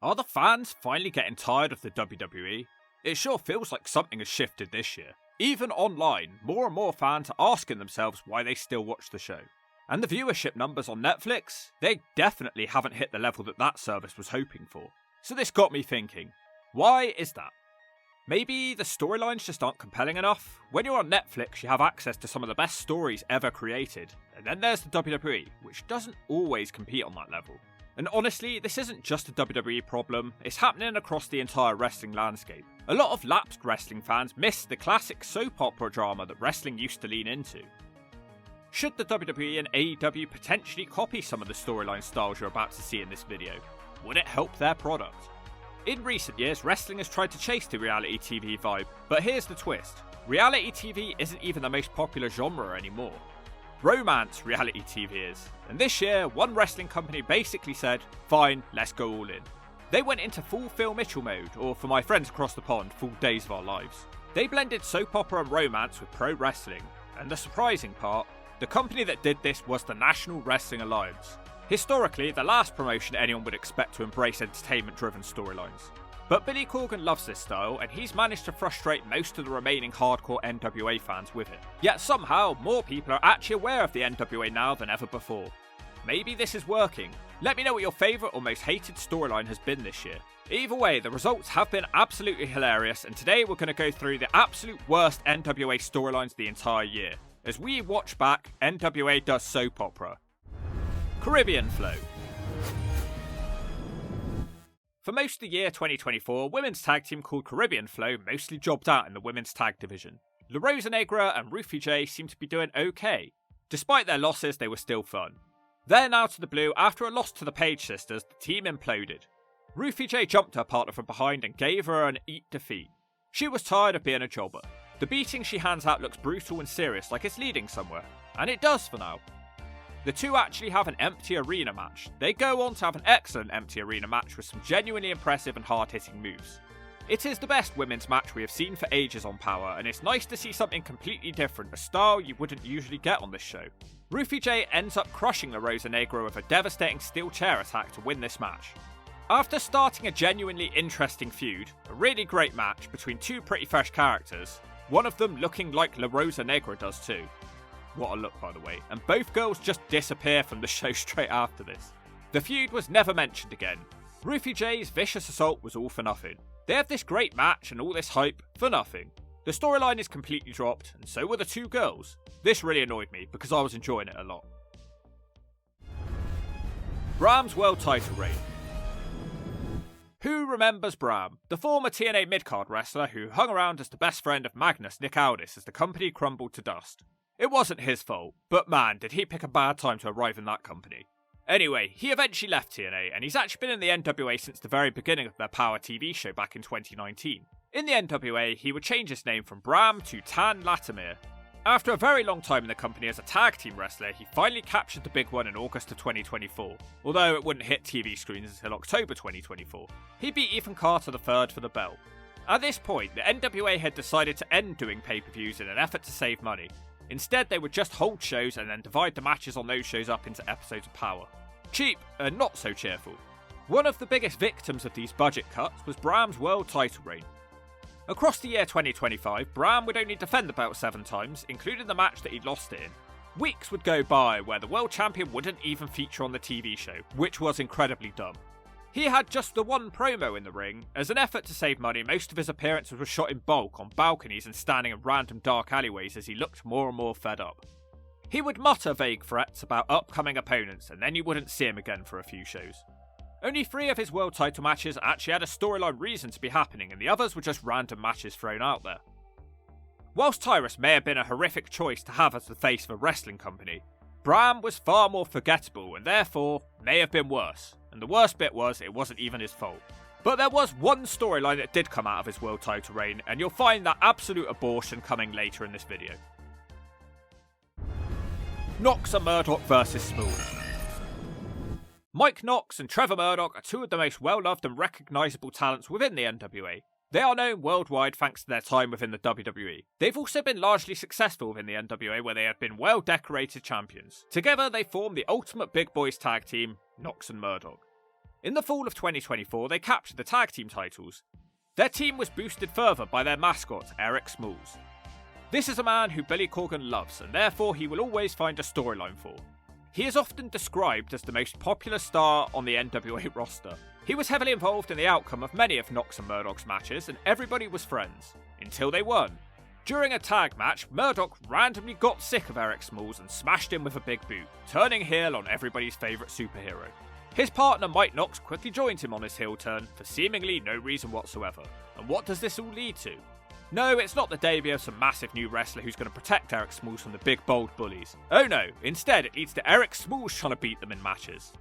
Are the fans finally getting tired of the WWE? It sure feels like something has shifted this year. Even online, more and more fans are asking themselves why they still watch the show. And the viewership numbers on Netflix, they definitely haven't hit the level that service was hoping for. So this got me thinking, why is that? Maybe the storylines just aren't compelling enough? When you're on Netflix, you have access to some of the best stories ever created. And then there's the WWE, which doesn't always compete on that level. And honestly, this isn't just a WWE problem, it's happening across the entire wrestling landscape. A lot of lapsed wrestling fans miss the classic soap opera drama that wrestling used to lean into. Should the WWE and AEW potentially copy some of the storyline styles you're about to see in this video? Would it help their product? In recent years, wrestling has tried to chase the reality TV vibe, but here's the twist. Reality TV isn't even the most popular genre anymore. Romance reality TV is. And this year, one wrestling company basically said, fine, let's go all in. They went into full Phil Mitchell mode, or for my friends across the pond, full Days of Our Lives. They blended soap opera and romance with pro wrestling. And the surprising part, the company that did this was the National Wrestling Alliance. Historically, the last promotion anyone would expect to embrace entertainment-driven storylines. But Billy Corgan loves this style, and he's managed to frustrate most of the remaining hardcore NWA fans with it. Yet somehow, more people are actually aware of the NWA now than ever before. Maybe this is working. Let me know what your favourite or most hated storyline has been this year. Either way, the results have been absolutely hilarious, and today we're going to go through the absolute worst NWA storylines the entire year, as we watch back NWA Does Soap Opera. Caribbean Flow. For most of the year 2024, women's tag team called Caribbean Flow mostly jobbed out in the women's tag division. La Rosa Negra and Rufy J seemed to be doing okay. Despite their losses, they were still fun. Then out of the blue, after a loss to the Page sisters, the team imploded. Rufy J jumped her partner from behind and gave her an eat defeat. She was tired of being a jobber. The beating she hands out looks brutal and serious, like it's leading somewhere. And it does for now. The two actually have an empty arena match. They go on to have an excellent empty arena match with some genuinely impressive and hard-hitting moves. It is the best women's match we have seen for ages on Power, and it's nice to see something completely different, a style you wouldn't usually get on this show. Rufy J ends up crushing La Rosa Negra with a devastating steel chair attack to win this match. After starting a genuinely interesting feud, a really great match between two pretty fresh characters, one of them looking like La Rosa Negra does too. What a look, by the way. And both girls just disappear from the show straight after this. The feud was never mentioned again. Rufy J's vicious assault was all for nothing. They have this great match and all this hype for nothing. The storyline is completely dropped, and so were the two girls. This really annoyed me because I was enjoying it a lot. Bram's world title reign. Who remembers Bram, the former TNA midcard wrestler who hung around as the best friend of Magnus Nick Aldis as the company crumbled to dust? It wasn't his fault, but man, did he pick a bad time to arrive in that company. Anyway, he eventually left TNA, and he's actually been in the NWA since the very beginning of their Power TV show back in 2019. In the NWA, he would change his name from Bram to Tan Latimer. After a very long time in the company as a tag team wrestler, he finally captured the big one in August of 2024, although it wouldn't hit TV screens until October 2024. He beat Ethan Carter III for the belt. At this point, the NWA had decided to end doing pay-per-views in an effort to save money. Instead, they would just hold shows and then divide the matches on those shows up into episodes of Power. Cheap and not so cheerful. One of the biggest victims of these budget cuts was Bram's world title reign. Across the year 2025, Bram would only defend the belt 7 times, including the match that he'd lost it in. Weeks would go by where the world champion wouldn't even feature on the TV show, which was incredibly dumb. He had just the one promo in the ring. As an effort to save money, most of his appearances were shot in bulk on balconies and standing in random dark alleyways as he looked more and more fed up. He would mutter vague threats about upcoming opponents, and then you wouldn't see him again for a few shows. Only 3 of his world title matches actually had a storyline reason to be happening, and the others were just random matches thrown out there. Whilst Tyrus may have been a horrific choice to have as the face of a wrestling company, Bram was far more forgettable and therefore may have been worse. And the worst bit was, it wasn't even his fault. But there was one storyline that did come out of his world title reign, and you'll find that absolute abortion coming later in this video. Knox and Murdoch vs Smooth. Mike Knox and Trevor Murdoch are 2 of the most well-loved and recognisable talents within the NWA. They are known worldwide thanks to their time within the WWE. They've also been largely successful within the NWA, where they have been well-decorated champions. Together they form the ultimate big boys tag team, Knox and Murdoch. In the fall of 2024, they captured the tag team titles. Their team was boosted further by their mascot, Eric Smalls. This is a man who Billy Corgan loves, and therefore he will always find a storyline for. He is often described as the most popular star on the NWA roster. He was heavily involved in the outcome of many of Knox and Murdoch's matches, and everybody was friends, until they weren't. During a tag match, Murdoch randomly got sick of Eric Smalls and smashed him with a big boot, turning heel on everybody's favourite superhero. His partner Mike Knox quickly joined him on his heel turn for seemingly no reason whatsoever. And what does this all lead to? No, it's not the debut of some massive new wrestler who's going to protect Eric Smalls from the big bold bullies. Oh no, instead it leads to Eric Smalls trying to beat them in matches.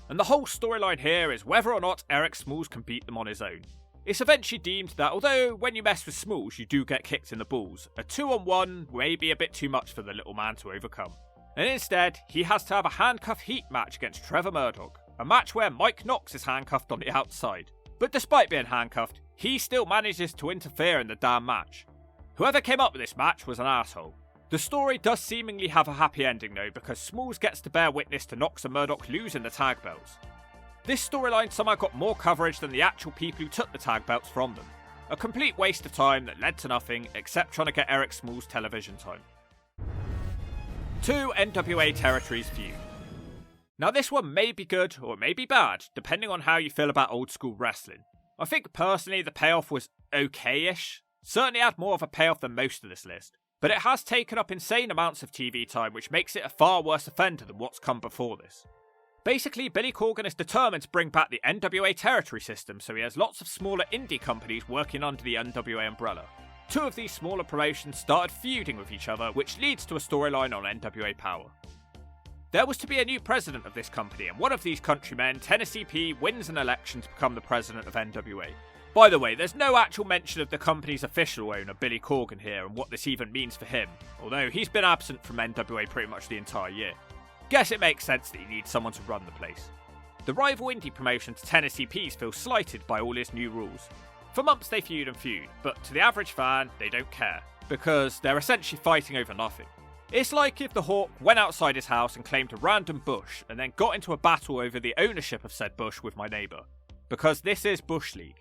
And the whole storyline here is whether or not Eric Smalls can beat them on his own. It's eventually deemed that although when you mess with Smalls you do get kicked in the balls, a 2-on-1 may be a bit too much for the little man to overcome. And instead, he has to have a handcuff heat match against Trevor Murdoch, a match where Mike Knox is handcuffed on the outside. But despite being handcuffed, he still manages to interfere in the damn match. Whoever came up with this match was an asshole. The story does seemingly have a happy ending though, because Smalls gets to bear witness to Knox and Murdoch losing the tag belts. This storyline somehow got more coverage than the actual people who took the tag belts from them. A complete waste of time that led to nothing except trying to get Eric Smalls television time. 2 NWA territories feud. Now this one may be good or it may be bad, depending on how you feel about old school wrestling. I think personally the payoff was okay-ish. Certainly had more of a payoff than most of this list. But it has taken up insane amounts of TV time, which makes it a far worse offender than what's come before this. Basically, Billy Corgan is determined to bring back the NWA territory system, so he has lots of smaller indie companies working under the NWA umbrella. 2 of these smaller promotions started feuding with each other, which leads to a storyline on NWA Power. There was to be a new president of this company, and one of these countrymen, Tennessee P, wins an election to become the president of NWA. By the way, there's no actual mention of the company's official owner, Billy Corgan, here, and what this even means for him, although he's been absent from NWA pretty much the entire year. Guess it makes sense that he needs someone to run the place. The rival indie promotion to Tennessee P's feels slighted by all his new rules. For months they feud and feud, but to the average fan, they don't care, because they're essentially fighting over nothing. It's like if the Hawk went outside his house and claimed a random bush, and then got into a battle over the ownership of said bush with my neighbour. Because this is Bush League.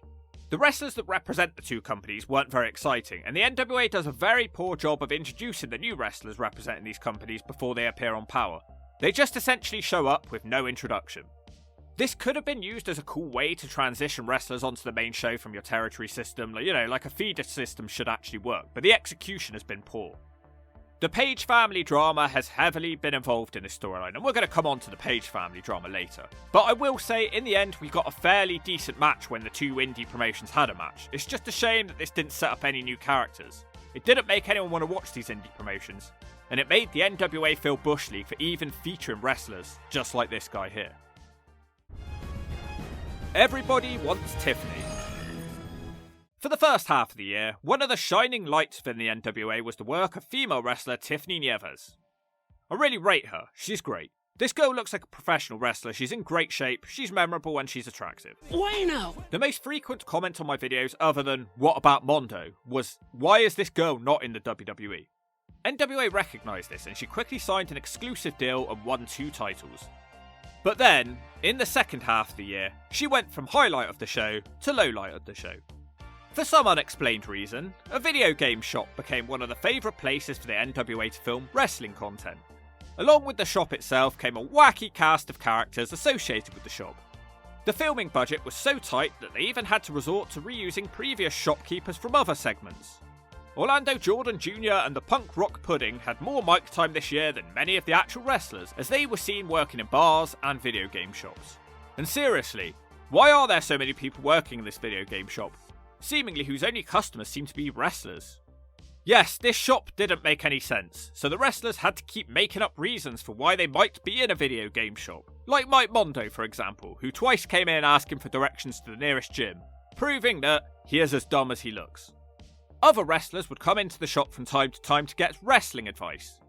The wrestlers that represent the 2 companies weren't very exciting, and the NWA does a very poor job of introducing the new wrestlers representing these companies before they appear on Power. They just essentially show up with no introduction. This could have been used as a cool way to transition wrestlers onto the main show from your territory system, like a feeder system should actually work, but the execution has been poor. The Page family drama has heavily been involved in this storyline, and we're going to come on to the Page family drama later. But I will say, in the end, we got a fairly decent match when the 2 indie promotions had a match. It's just a shame that this didn't set up any new characters. It didn't make anyone want to watch these indie promotions, and it made the NWA feel Bush League for even featuring wrestlers, just like this guy here. Everybody wants Tiffany. For the first half of the year, one of the shining lights within the NWA was the work of female wrestler Tiffany Nieves. I really rate her, she's great. This girl looks like a professional wrestler, she's in great shape, she's memorable and she's attractive. Bueno! The most frequent comment on my videos, other than "what about Mondo?" was, why is this girl not in the WWE? NWA recognised this and she quickly signed an exclusive deal and won 2 titles. But then, in the second half of the year, she went from highlight of the show to lowlight of the show. For some unexplained reason, a video game shop became one of the favourite places for the NWA to film wrestling content. Along with the shop itself came a wacky cast of characters associated with the shop. The filming budget was so tight that they even had to resort to reusing previous shopkeepers from other segments. Orlando Jordan Jr. and the Punk Rock Pudding had more mic time this year than many of the actual wrestlers, as they were seen working in bars and video game shops. And seriously, why are there so many people working in this video game shop, seemingly whose only customers seem to be wrestlers? Yes, this shop didn't make any sense, so the wrestlers had to keep making up reasons for why they might be in a video game shop. Like Mike Mondo, for example, who twice came in asking for directions to the nearest gym, proving that he is as dumb as he looks. Other wrestlers would come into the shop from time to time to get wrestling advice.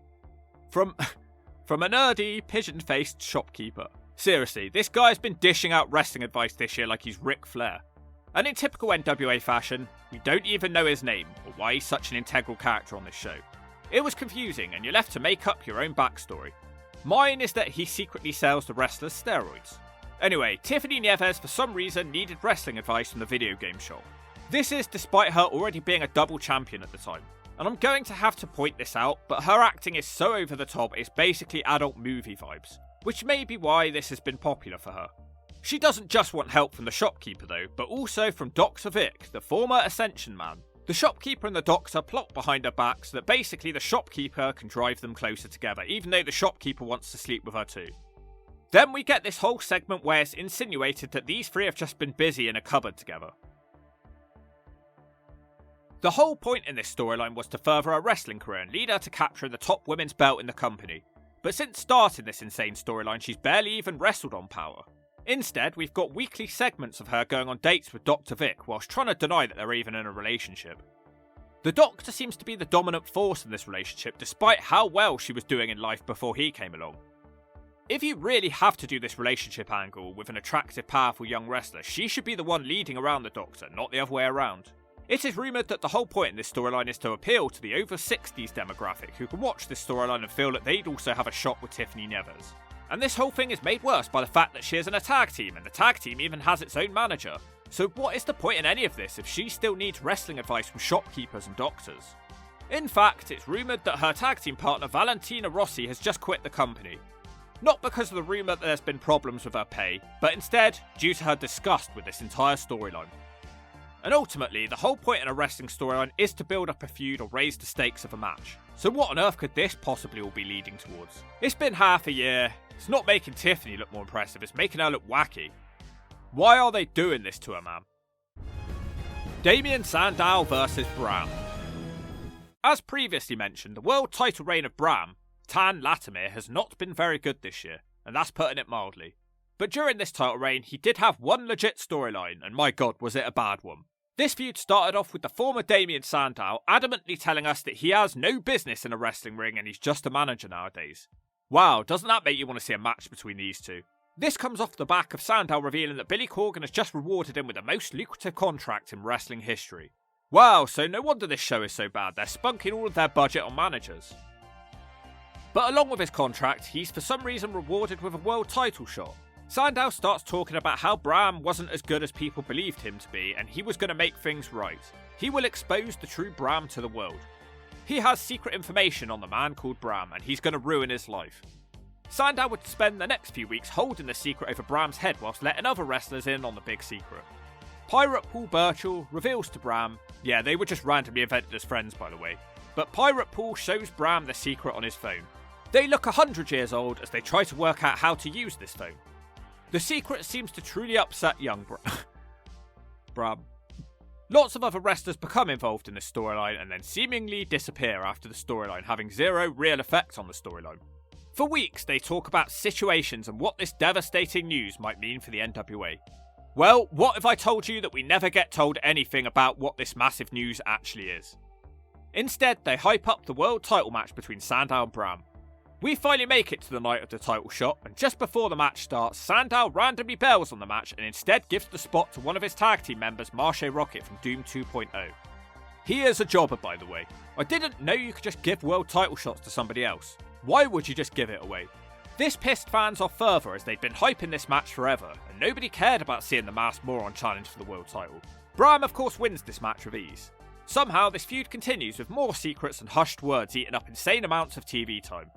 From a nerdy, pigeon-faced shopkeeper. Seriously, this guy's been dishing out wrestling advice this year like he's Ric Flair. And in typical NWA fashion, we don't even know his name, or why he's such an integral character on this show. It was confusing, and you're left to make up your own backstory. Mine is that he secretly sells the wrestlers steroids. Anyway, Tiffany Nieves for some reason needed wrestling advice from the video game shop. This is despite her already being a double champion at the time. And I'm going to have to point this out, but her acting is so over the top it's basically adult movie vibes, which may be why this has been popular for her. She doesn't just want help from the shopkeeper though, but also from Dr. Vic, the former Ascension man. The shopkeeper and the doctor plot behind her back so that basically the shopkeeper can drive them closer together, even though the shopkeeper wants to sleep with her too. Then we get this whole segment where it's insinuated that these three have just been busy in a cupboard together. The whole point in this storyline was to further her wrestling career and lead her to capturing the top women's belt in the company. But since starting this insane storyline, she's barely even wrestled on Power. Instead, we've got weekly segments of her going on dates with Dr. Vic whilst trying to deny that they're even in a relationship. The Doctor seems to be the dominant force in this relationship despite how well she was doing in life before he came along. If you really have to do this relationship angle with an attractive, powerful young wrestler, she should be the one leading around the Doctor, not the other way around. It is rumoured that the whole point in this storyline is to appeal to the over 60s demographic who can watch this storyline and feel that they'd also have a shot with Tiffany Nieves. And this whole thing is made worse by the fact that she is in a tag team, and the tag team even has its own manager. So what is the point in any of this if she still needs wrestling advice from shopkeepers and doctors? In fact, it's rumoured that her tag team partner Valentina Rossi has just quit the company. Not because of the rumour that there's been problems with her pay, but instead due to her disgust with this entire storyline. And ultimately, the whole point in a wrestling storyline is to build up a feud or raise the stakes of a match. So what on earth could this possibly all be leading towards? It's been half a year. It's not making Tiffany look more impressive, it's making her look wacky. Why are they doing this to her, man? Damien Sandow versus Bram. As previously mentioned, the world title reign of Bram, Tan Latimer, has not been very good this year, and that's putting it mildly. But during this title reign, he did have one legit storyline, and my god, was it a bad one. This feud started off with the former Damien Sandow adamantly telling us that he has no business in a wrestling ring and he's just a manager nowadays. Wow, doesn't that make you want to see a match between these two? This comes off the back of Sandow revealing that Billy Corgan has just rewarded him with the most lucrative contract in wrestling history. Wow, so no wonder this show is so bad, they're spunking all of their budget on managers. But along with his contract, he's for some reason rewarded with a world title shot. Sandow starts talking about how Bram wasn't as good as people believed him to be and he was going to make things right. He will expose the true Bram to the world. He has secret information on the man called Bram and he's going to ruin his life. Sandow would spend the next few weeks holding the secret over Bram's head whilst letting other wrestlers in on the big secret. Pirate Paul Burchill reveals to Bram, yeah, they were just randomly invented as friends by the way, but Pirate Paul shows Bram the secret on his phone. They look 100 years old as they try to work out how to use this phone. The secret seems to truly upset young Bram. Lots of other wrestlers become involved in this storyline and then seemingly disappear after the storyline, having zero real effect on the storyline. For weeks, they talk about situations and what this devastating news might mean for the NWA. Well, what if I told you that we never get told anything about what this massive news actually is? Instead, they hype up the world title match between Sandow and Bram. We finally make it to the night of the title shot, and just before the match starts, Sandow randomly bails on the match and instead gives the spot to one of his tag team members, Marshe Rockett from Doom 2.0. He is a jobber, by the way. I didn't know you could just give world title shots to somebody else. Why would you just give it away? This pissed fans off further as they'd been hyping this match forever, and nobody cared about seeing the masked moron challenge for the world title. Bram of course wins this match with ease. Somehow this feud continues with more secrets and hushed words eating up insane amounts of TV time.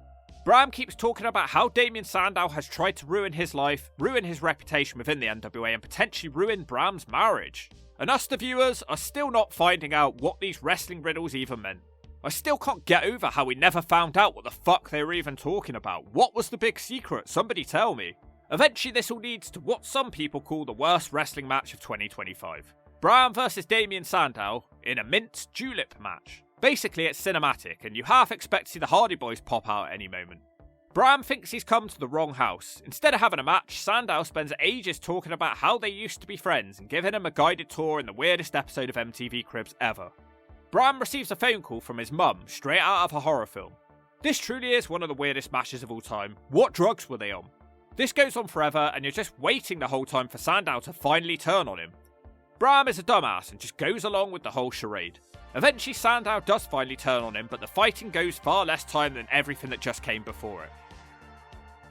Bram keeps talking about how Damien Sandow has tried to ruin his life, ruin his reputation within the NWA and potentially ruin Bram's marriage. And us the viewers are still not finding out what these wrestling riddles even meant. I still can't get over how we never found out what the fuck they were even talking about. What was the big secret? Somebody tell me. Eventually this all leads to what some people call the worst wrestling match of 2025. Bram versus Damien Sandow in a minced julep match. Basically it's cinematic and you half expect to see the Hardy Boys pop out at any moment. Bram thinks he's come to the wrong house. Instead of having a match, Sandow spends ages talking about how they used to be friends and giving him a guided tour in the weirdest episode of MTV Cribs ever. Bram receives a phone call from his mum straight out of a horror film. This truly is one of the weirdest matches of all time. What drugs were they on? This goes on forever and you're just waiting the whole time for Sandow to finally turn on him. Bram is a dumbass and just goes along with the whole charade. Eventually Sandow does finally turn on him, but the fighting goes far less time than everything that just came before it.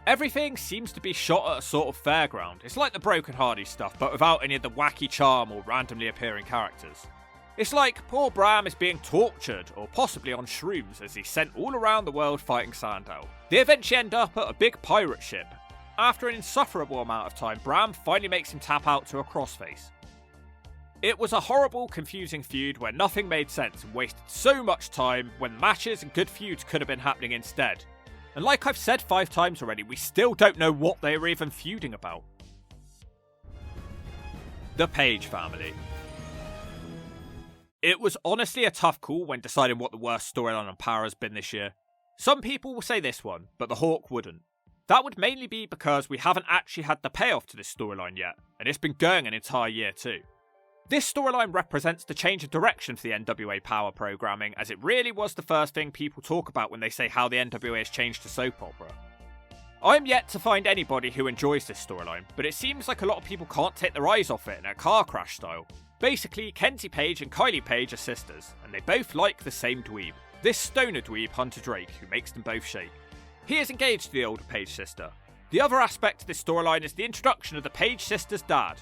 Everything seems to be shot at a sort of fairground. It's like the Broken Hardy stuff, but without any of the wacky charm or randomly appearing characters. It's like poor Bram is being tortured, or possibly on shrooms, as he's sent all around the world fighting Sandow. They eventually end up at a big pirate ship. After an insufferable amount of time, Bram finally makes him tap out to a crossface. It was a horrible, confusing feud where nothing made sense and wasted so much time when matches and good feuds could have been happening instead. And like I've said 5 times already, we still don't know what they were even feuding about. The Page family. It was honestly a tough call when deciding what the worst storyline on Power has been this year. Some people will say this one, but the Hawk wouldn't. That would mainly be because we haven't actually had the payoff to this storyline yet, and it's been going an entire year too. This storyline represents the change of direction for the NWA Power programming, as it really was the first thing people talk about when they say how the NWA has changed to soap opera. I'm yet to find anybody who enjoys this storyline, but it seems like a lot of people can't take their eyes off it in a car crash style. Basically, Kenzie Page and Kylie Page are sisters, and they both like the same dweeb. This stoner dweeb, Hunter Drake, who makes them both shake. He is engaged to the older Page sister. The other aspect of this storyline is the introduction of the Page sister's dad.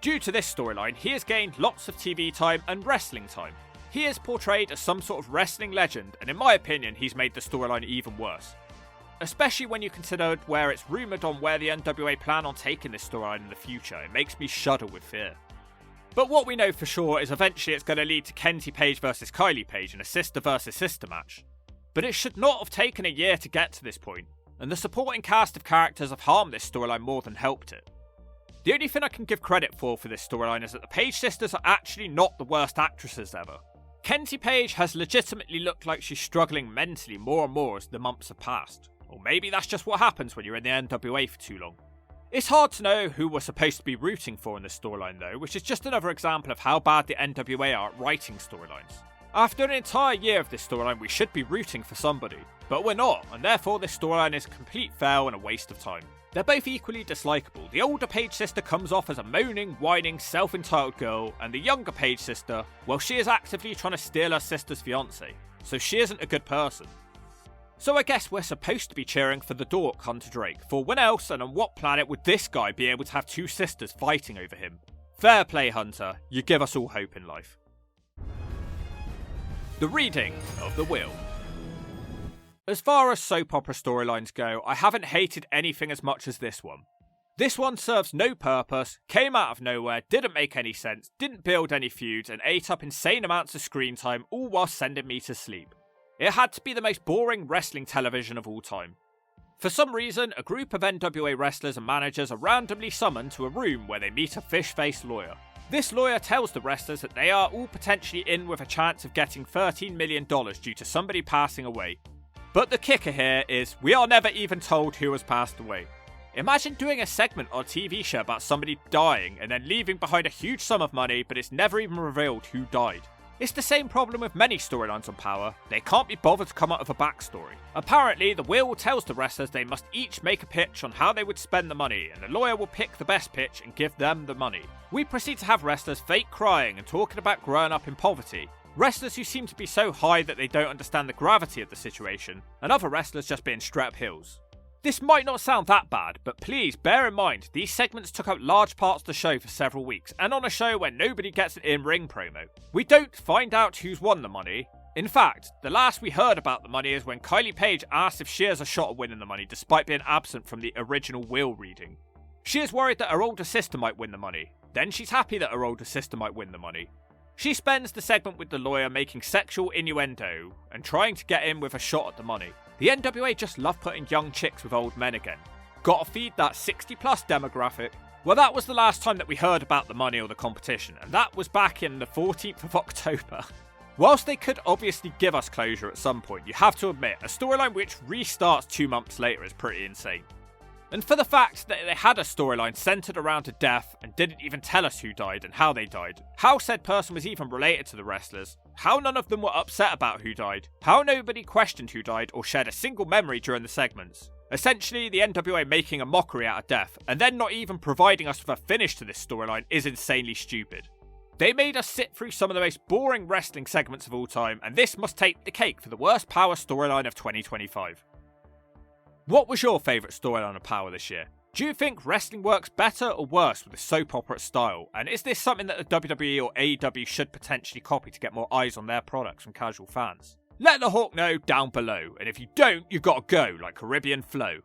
Due to this storyline, he has gained lots of TV time and wrestling time. He is portrayed as some sort of wrestling legend, and in my opinion, he's made the storyline even worse. Especially when you consider where it's rumoured on where the NWA plan on taking this storyline in the future, it makes me shudder with fear. But what we know for sure is eventually it's going to lead to Kenzie Page versus Kylie Page in a sister versus sister match. But it should not have taken a year to get to this point, and the supporting cast of characters have harmed this storyline more than helped it. The only thing I can give credit for this storyline is that the Page sisters are actually not the worst actresses ever. Kenzie Page has legitimately looked like she's struggling mentally more and more as the months have passed. Or maybe that's just what happens when you're in the NWA for too long. It's hard to know who we're supposed to be rooting for in this storyline though, which is just another example of how bad the NWA are at writing storylines. After an entire year of this storyline, we should be rooting for somebody, but we're not, and therefore this storyline is a complete fail and a waste of time. They're both equally dislikable. The older Page sister comes off as a moaning, whining, self-entitled girl, and the younger Page sister, well, she is actively trying to steal her sister's fiancé, so she isn't a good person. So I guess we're supposed to be cheering for the dork Hunter Drake, for when else and on what planet would this guy be able to have 2 sisters fighting over him? Fair play, Hunter, you give us all hope in life. The reading of the will. As far as soap opera storylines go, I haven't hated anything as much as this one. This one serves no purpose, came out of nowhere, didn't make any sense, didn't build any feuds, and ate up insane amounts of screen time, all while sending me to sleep. It had to be the most boring wrestling television of all time. For some reason, a group of NWA wrestlers and managers are randomly summoned to a room where they meet a fish-faced lawyer. This lawyer tells the wrestlers that they are all potentially in with a chance of getting $13 million due to somebody passing away. But the kicker here is, we are never even told who has passed away. Imagine doing a segment on a TV show about somebody dying and then leaving behind a huge sum of money, but it's never even revealed who died. It's the same problem with many storylines on Power. They can't be bothered to come up with a backstory. Apparently, the will tells the wrestlers they must each make a pitch on how they would spend the money, and the lawyer will pick the best pitch and give them the money. We proceed to have wrestlers fake crying and talking about growing up in poverty. Wrestlers who seem to be so high that they don't understand the gravity of the situation, and other wrestlers just being straight up heels. This might not sound that bad, but please bear in mind, these segments took up large parts of the show for several weeks, and on a show where nobody gets an in-ring promo. We don't find out who's won the money. In fact, the last we heard about the money is when Kylie Page asked if she has a shot at winning the money despite being absent from the original will reading. She is worried that her older sister might win the money. Then she's happy that her older sister might win the money. She spends the segment with the lawyer making sexual innuendo and trying to get in with a shot at the money. The NWA just love putting young chicks with old men again. Gotta feed that 60+ demographic. Well, that was the last time that we heard about the money or the competition, and that was back in the 14th of October. Whilst they could obviously give us closure at some point, you have to admit, a storyline which restarts 2 months later is pretty insane. And for the fact that they had a storyline centred around a death and didn't even tell us who died and how they died, how said person was even related to the wrestlers, how none of them were upset about who died, how nobody questioned who died or shared a single memory during the segments. Essentially, the NWA making a mockery out of death and then not even providing us with a finish to this storyline is insanely stupid. They made us sit through some of the most boring wrestling segments of all time, and this must take the cake for the worst Power storyline of 2025. What was your favourite storyline of Power this year? Do you think wrestling works better or worse with the soap opera style? And is this something that the WWE or AEW should potentially copy to get more eyes on their products from casual fans? Let the Hawk know down below, and if you don't, you've got to go like Caribbean Flow.